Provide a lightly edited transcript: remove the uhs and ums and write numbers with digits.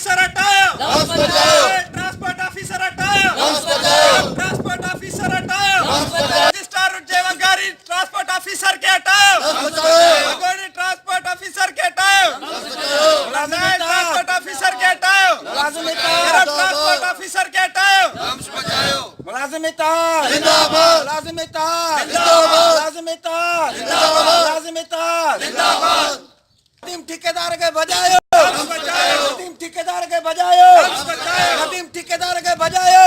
Officer हटाओ, transport officer हटाओ, transport officer हटाओ, रजिस्ट्रार उद्योग गाड़ी ट्रांसपोर्ट ऑफिसर के हटाओ, ट्रांसपोर्ट ऑफिसर के हटाओ, ट्रांसपोर्ट ऑफिसर के हटाओ, ट्रांसपोर्ट ऑफिसर के हटाओ, मुलाजिमिता जिंदाबाद, मुलाजिमिता जिंदाबाद, मुलाजिमिता जिंदाबाद, मुलाजिमिता जिंदाबाद। खदीम ठेकेदार के बजायो, खदीम ठेकेदार के बजायो, खदीम ठेकेदार के बजायो।